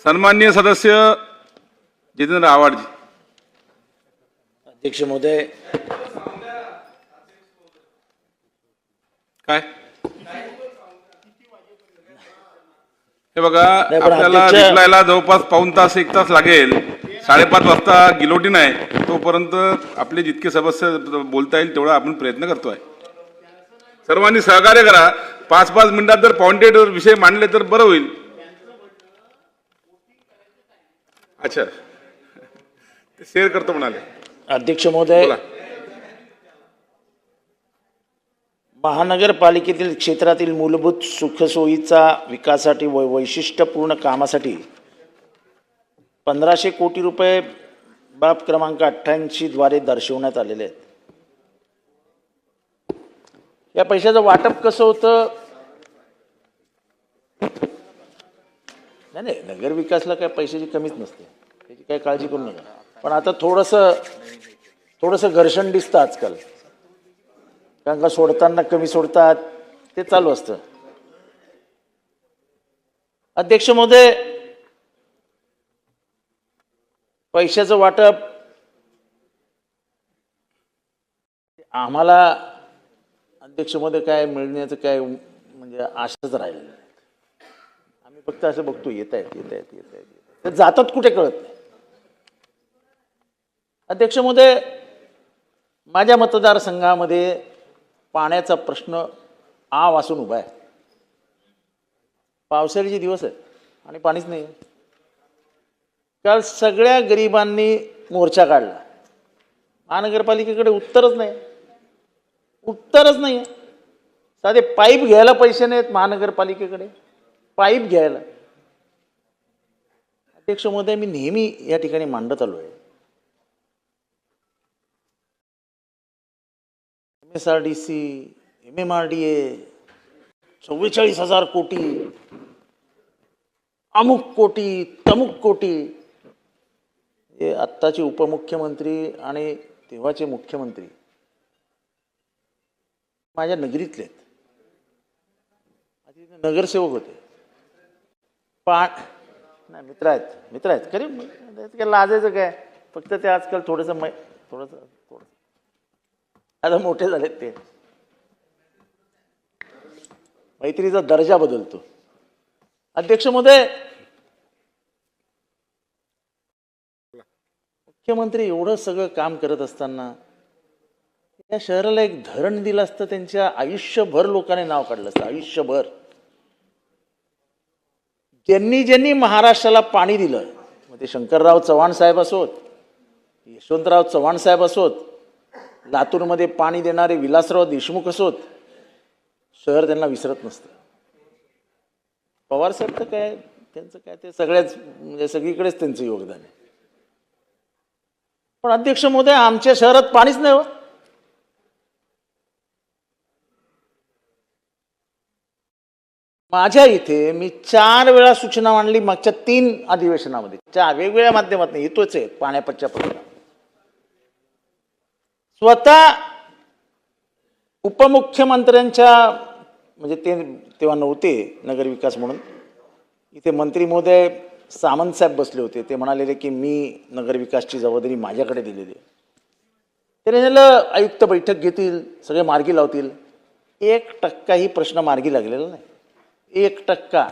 सन्माननीय सदस्य जितेंद्र आव्हाड जी. अध्यक्ष महोदय, काय हे बघा, नाही, पण आपल्याला अध्यक्ष- रिप्लायला जवळपास पाऊण तास 1 तास लागेल. 5:30 वाजता गिलोटी नाही तोपर्यंत आपले जितके सदस्य बोलता येईल तेवढा आपण प्रयत्न करतोय. सर्वांनी सहकार्य करा. 5-5 मिनिटात जर पॉइंटेड विषय मांडले तर बरं होईल. अच्छा, ते शेअर करतो म्हणाले. अध्यक्ष महोदय, बोला. महानगरपालिकेतील क्षेत्रातील मूलभूत सुखसोयीचा विकासासाठी व वैशिष्ट्यपूर्ण कामासाठी 1500 कोटी रुपये बाब क्रमांक 88 द्वारे दर्शवण्यात आलेले आहेत. या पैशाचं वाटप कसं होतं? नाही, नगर विकासला काय पैशाची कमीच नसते, त्याची काही काळजी करू नका. पण आता थोडंसं घर्षण दिसतं आजकाल, कारण का सोडताना कमी सोडतात, ते चालू असतं. अध्यक्ष महोदय, पैशाचं वाटप आम्हाला अध्यक्ष महोदय काय मिळण्याचं काय म्हणजे आशाच राहिलेलं नाही. आम्ही फक्त असं बघतो, येत आहेत, जातात कुठे कळत नाही. अध्यक्ष महोदय, माझ्या मतदारसंघामध्ये पाण्याचा प्रश्न आ वासून उभा आहे. पावसाळ्याचे दिवस आहेत आणि पाणीच नाही. काल सगळ्या गरिबांनी मोर्चा काढला. महानगरपालिकेकडे उत्तरच नाही. साधे पाईप घ्यायला पैसे नाहीत महानगरपालिकेकडे, पाईप घ्यायला. अध्यक्ष महोदय, मी नेहमी या ठिकाणी मांडत आलो आहे, MSRDC, MMRDA 44,000 कोटी, अमुक कोटी तमुक कोटी. हे आत्ताचे उपमुख्यमंत्री आणि तेव्हाचे मुख्यमंत्री माझ्या नगरीतले आहेत. आधी नगरसेवक होते. नाही, मित्र आहेत खरे. काय लाजायचं काय? फक्त ते आजकाल थोडंसं आता मोठे झालेत. ते मैत्रीचा दर्जा बदलतो. अध्यक्ष महोदय, मुख्यमंत्री एवढं सगळं काम करत असताना या शहराला एक धरण दिलं असतं, त्यांच्या आयुष्यभर लोकांनी नाव काढलं असतं. आयुष्यभर ज्यांनी महाराष्ट्राला पाणी दिलं, मग ते शंकरराव चव्हाण साहेब असोत, यशवंतराव चव्हाण साहेब असोत, लातूरमध्ये पाणी देणारे विलासराव देशमुख असोत, शहर त्यांना विसरत नसतं. पवार साहेब तर काय, त्यांचं काय, ते सगळ्याच म्हणजे सगळीकडेच त्यांचं योगदान आहे. पण अध्यक्ष महोदय, आमच्या शहरात पाणीच नाही हो. माझ्या इथे मी 4 वेळा सूचना मांडली मागच्या 3 अधिवेशनामध्ये. 4 वेगवेगळ्या माध्यमातून येतोच आहे पाण्याच्या प्रश्न. स्वतः उपमुख्यमंत्र्यांच्या म्हणजे ते तेव्हा नव्हते नगरविकास म्हणून, इथे मंत्री महोदय सामंत साहेब बसले होते. ते म्हणालेले की मी नगरविकासची जबाबदारी माझ्याकडे दिलेली आहे. त्याने झालं आयुक्त बैठक घेतील, सगळे मार्गी लावतील. 1% ही प्रश्न मार्गी लागलेला नाही. 1%.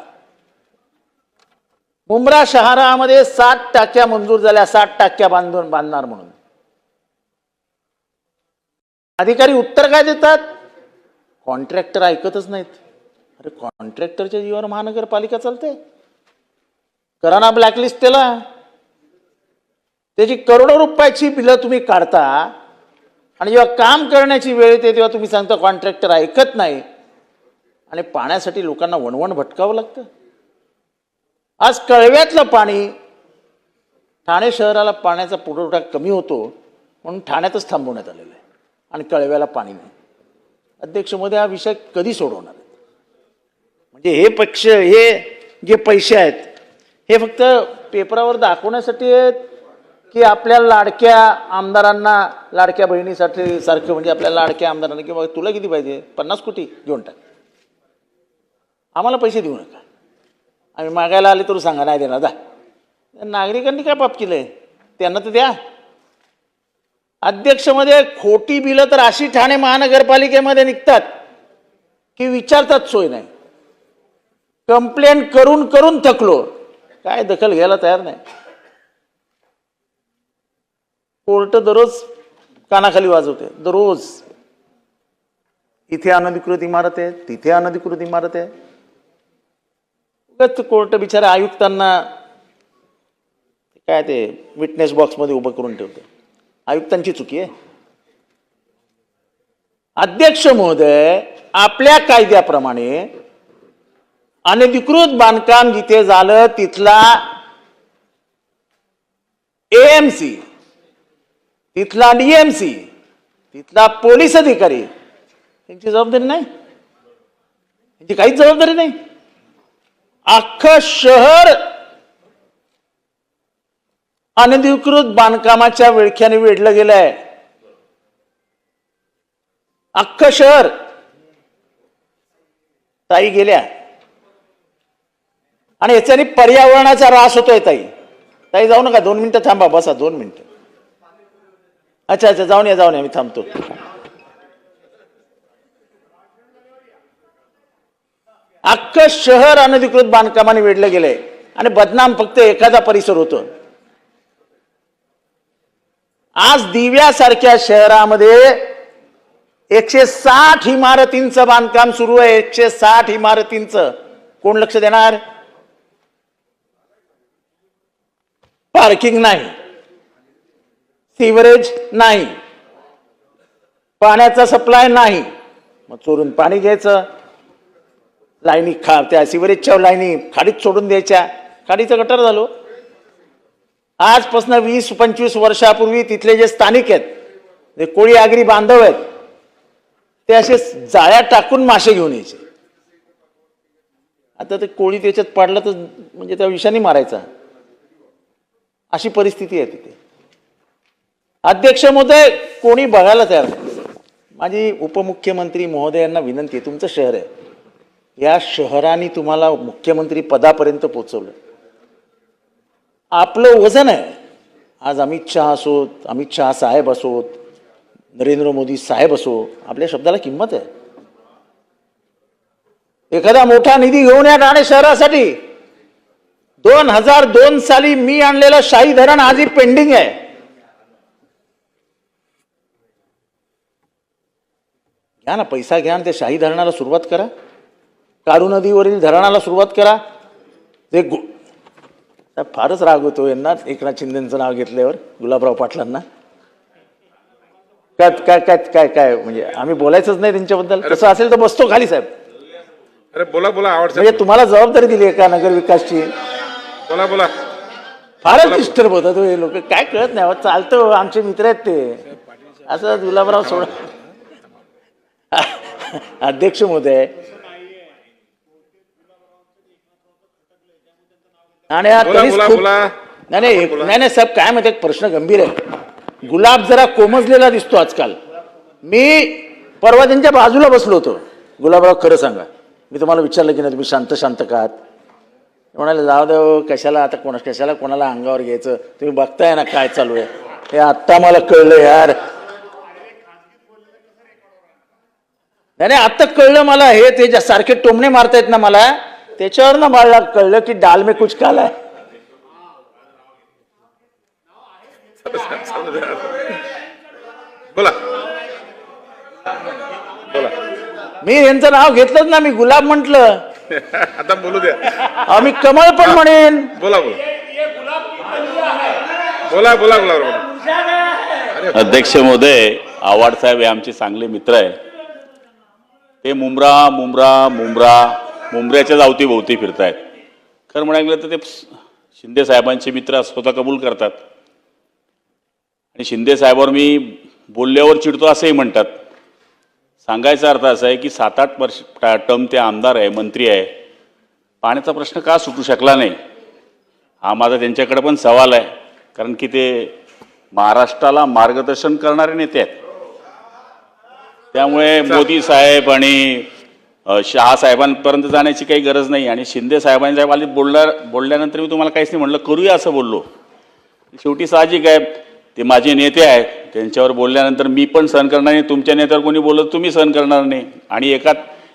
मुंब्रा शहरामध्ये 7 टाक्या मंजूर झाल्या, 7 टाक्या बांधणार म्हणून. अधिकारी उत्तर काय देतात? कॉन्ट्रॅक्टर ऐकतच नाहीत. अरे, कॉन्ट्रॅक्टरच्या जीवावर महानगरपालिका चालते. करा ना ब्लॅकलिस्ट त्याला. त्याची करोडो रुपयाची बिलं तुम्ही काढता आणि जेव्हा काम करण्याची वेळ येते तेव्हा तुम्ही सांगता कॉन्ट्रॅक्टर ऐकत नाही आणि पाण्यासाठी लोकांना वणवण भटकावं लागतं. आज कळव्यातलं पाणी, ठाणे शहराला पाण्याचा पुरवठा कमी होतो म्हणून ठाण्यातच थांबवण्यात आलेलं आहे आणि कळव्याला पाणी नाही. अध्यक्ष महोदय, हा विषय कधी सोडवणार? म्हणजे हे जे पैसे आहेत हे फक्त पेपरावर दाखवण्यासाठी आहेत की आपल्या लाडक्या आमदारांना, लाडक्या बहिणीसाठी सारखं, म्हणजे आपल्या लाडक्या आमदारांना की बाबा तुला किती पाहिजे? 50 कोटी घेऊन टाक, आम्हाला पैसे देऊ नका, आम्ही मागायला आले तर सांगा नाही देणार, जा नागरिकांनी काय पाप केलंय त्यांना तर द्या. अध्यक्षमध्ये खोटी बिलं तर अशी ठाणे महानगरपालिकेमध्ये निघतात की विचारतात सोय नाही. कंप्लेंट करून करून थकलो, काय दखल घ्यायला तयार नाही. कोर्ट दररोज कानाखाली वाजवते, दररोज. इथे अनधिकृत इमारत आहे, तिथे अनधिकृत इमारत आहे. उगाच कोर्ट बिचारा आयुक्तांना काय ते विटनेस बॉक्समध्ये उभं करून ठेवते. आयुक्तांची चुकी आहे. अध्यक्ष महोदय, आपल्या कायद्याप्रमाणे अनधिकृत बांधकाम जिथे झालं तिथला एएमसी, तिथला डीएमसी, तिथला पोलीस अधिकारी यांची जबाबदारी नाही, यांची काहीच जबाबदारी नाही. अख्खं शहर अनधिकृत बांधकामाच्या विळख्याने वेढलं गेलंय. अख्खं शहर. ताई गेल्या आणि याच्याने पर्यावरणाचा ऱ्हास होतोय. ताई ताई जाऊ नका, 2 मिनिटं थांबा, बसा 2 मिनिटं. अच्छा अच्छा, जाऊन या, मी थांबतो. अख्खं शहर अनधिकृत बांधकामाने वेढलं गेलंय आणि बदनाम फक्त एखादा परिसर होतो. आज दिव्यासारख्या शहरामध्ये 160 इमारतींचं बांधकाम सुरू आहे. 160 इमारतींचं. कोण लक्ष देणार? पार्किंग नाही, सीवरेज नाही, पाण्याचा सप्लाय नाही. मग चोरून पाणी घ्यायचं, लाईनी त्या सीवरेजच्या लाईनी खाडीत सोडून द्यायच्या. खाडीचं गटार झालो. आजपासून 20-25 वर्षापूर्वी तिथले जे स्थानिक आहेत, जे कोळी आगरी बांधव आहेत, ते असे जाळ्या टाकून मासे घेऊन यायचे. आता ते कोळी त्याच्यात पडलं तर म्हणजे त्या विषाने मारायचा, अशी परिस्थिती आहे तिथे. अध्यक्ष महोदय, कोणी बघायला तयार नाही. माझी उपमुख्यमंत्री महोदयांना विनंती आहे, तुमचं शहर आहे, या शहराने तुम्हाला मुख्यमंत्री पदापर्यंत पोहोचवलं. आपलं वजन आहे. आज अमित शहा असोत, अमित शहा साहेब असोत, नरेंद्र मोदी साहेब असो, आपल्या शब्दाला किंमत आहे. एखादा मोठा निधी घेऊन या ठाणे शहरासाठी. 2002 साली मी आणलेलं शाही धरण आजही पेंडिंग आहे. घ्या ना, पैसा घ्या, ते शाही धरणाला सुरुवात करा. कारू नदीवरील धरणाला सुरुवात करा. ते फारच राग होतो यांना एकनाथ शिंदेचं नाव घेतल्यावर, गुलाबराव पाटलांना. काय काय काय काय काय म्हणजे आम्ही बोलायचंच नाही त्यांच्याबद्दल. तसं असेल तर बसतो खाली साहेब. अरे बोला बोला, आवडतं. म्हणजे तुम्हाला जबाबदारी दिली आहे का नगर विकासची? बोला बोला. फारच डिस्टर्ब होतात तो हे लोक, काय कळत नाही. चालतं, आमचे मित्र आहेत ते. असं गुलाबराव सोडा. अध्यक्ष महोदय, आणि नाही साहेब, काय माहिती, प्रश्न गंभीर आहे. गुलाब जरा कोमजलेला दिसतो आजकाल. मी परवा त्यांच्या बाजूला बसलो होतो. गुलाबराव, खरं सांगा, मी तुम्हाला विचारलं की नाही तुम्ही शांत शांत का आहात? म्हणाले जाऊ देव, कशाला आता कशाला कोणाला अंगावर घ्यायचं, तुम्ही बघताय ना काय चालू आहे. हे आत्ता मला कळलं यार. नाही आत्ता कळलं मला. हे ते सारखे टोमणे मारतायत ना मला, त्याच्यावर ना मला कळलं की डाल में कुछ काला है. बोला बोला. मी यांचं नाव घेतलंच ना, मी गुलाब म्हटलं. आता बोलू द्या. मी कमळ पण म्हणेन. बोला बोला बोला बोला बोला. अध्यक्ष महोदय, आव्हाड साहेब हे आमचे चांगले मित्र आहे. ते मुंबऱ्याच्याच अवतीभोवती फिरतायत. खरं म्हणायला गेलं तर ते शिंदे साहेबांचे मित्र स्वतः कबूल करतात. आणि शिंदे साहेबांवर मी बोलल्यावर चिडतो असंही म्हणतात. सांगायचा अर्थ असा आहे की 7-8 वर्ष टर्म ते आमदार आहे, मंत्री आहे, पाण्याचा प्रश्न का सुटू शकला नाही, हा माझा त्यांच्याकडे पण सवाल आहे. कारण की ते महाराष्ट्राला मार्गदर्शन करणारे नेते आहेत. त्यामुळे मोदी साहेब आणि शहा साहेबांपर्यंत जाण्याची काही गरज नाही आणि शिंदे साहेबांच्या वालीत बोलल्यानंतर मी तुम्हाला काहीच नाही म्हणलं, करूया असं बोललो. शेवटी साहजिक आहे, ते माझे नेते आहेत, त्यांच्यावर बोलल्यानंतर मी पण सहन करणार नाही, तुमच्या नेत्यावर कोणी बोललं तुम्ही सहन करणार नाही. आणि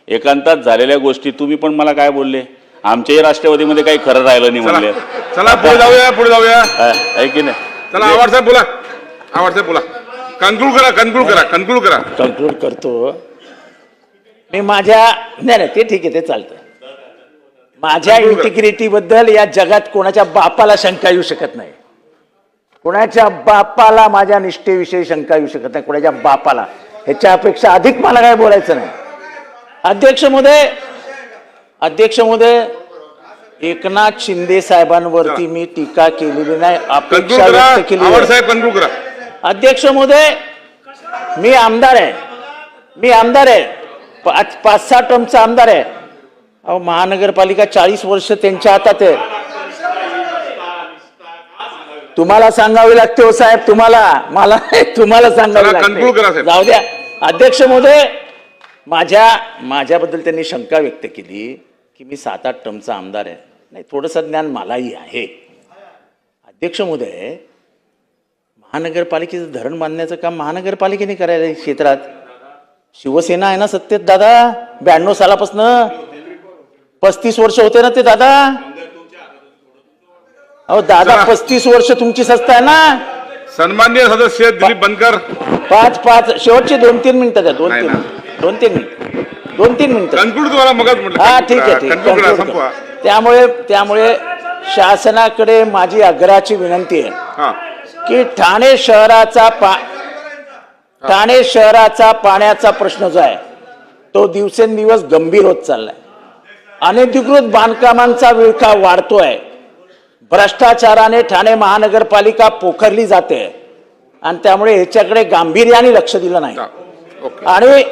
एकांतात झालेल्या गोष्टी तुम्ही पण मला काय बोलले, आमच्याही राष्ट्रवादीमध्ये काही खरं राहिलं नाही म्हणले. चला पुढे जाऊया आहे की नाही? चला आवाड साहेब बोला. कन्क्लूड करा. कन्क्लूड करतो मी माझ्या. नाही ते ठीक आहे, ते चालतं. माझ्या इंटिग्रिटी बद्दल या जगात कोणाच्या बापाला शंका येऊ शकत नाही. कोणाच्या बापाला माझ्या निष्ठेविषयी शंका येऊ शकत नाही, कोणाच्या बापाला. ह्याच्यापेक्षा अधिक मला काय बोलायचं नाही. अध्यक्ष महोदय, एकनाथ शिंदे साहेबांवरती मी टीका केलेली नाही, अपेक्षा व्यक्त केली आहे. साहेब कन्क्लूड करा. अध्यक्ष महोदय, मी आमदार आहे 5-6 टर्मचा आमदार आहे. अहो, महानगरपालिका 40 वर्ष त्यांच्या हातात आहे. तुम्हाला सांगावी लागते हो साहेब, तुम्हाला सांगावी लागते. जाऊ द्या. अध्यक्ष महोदय, माझ्याबद्दल त्यांनी शंका व्यक्त केली की मी 7-8 टर्मचा आमदार आहे. नाही, थोडंसं ज्ञान मलाही आहे. अध्यक्ष महोदय, महानगरपालिकेचं धरण बांधण्याचं काम महानगरपालिकेने करायला क्षेत्रात. शिवसेना आहे ना सत्तेत दादा, 92 सालापासून 35 वर्ष होते ना ते दादा. अहो दादा, 35 वर्ष तुमची संस्था आहे ना. सन्माननीय सदस्य दिलीप बनकर, 5 शेवटचे 2-3 मिनिटं द्या. 2-3 मिनिटं. कन्क्लूड तुम्हाला मगच म्हटलं. हा ठीक आहे. त्यामुळे शासनाकडे माझी आग्रहाची विनंती आहे की ठाणे शहराचा पाण्याचा प्रश्न जो आहे तो दिवसेंदिवस गंभीर होत चाललाय. अनधिकृत बांधकामांचा विळखा वाढतोय. भ्रष्टाचाराने ठाणे महानगरपालिका पोखरली जाते आणि त्यामुळे ह्याच्याकडे गांभीर्याने लक्ष दिलं नाही. आणि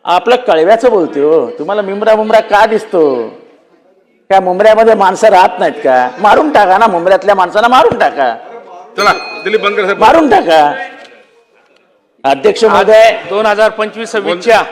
आपलं कळव्याचं बोलते हो, तुम्हाला मुंबरा का दिसतो? त्या मुंबऱ्यामध्ये माणसं राहत नाहीत का? मारून टाका ना, मुंबऱ्यातल्या माणसांना मारून टाका. चला दिलीप बनकर साहेब मारून टाका. अध्यक्ष महोदय, 2025-26च्या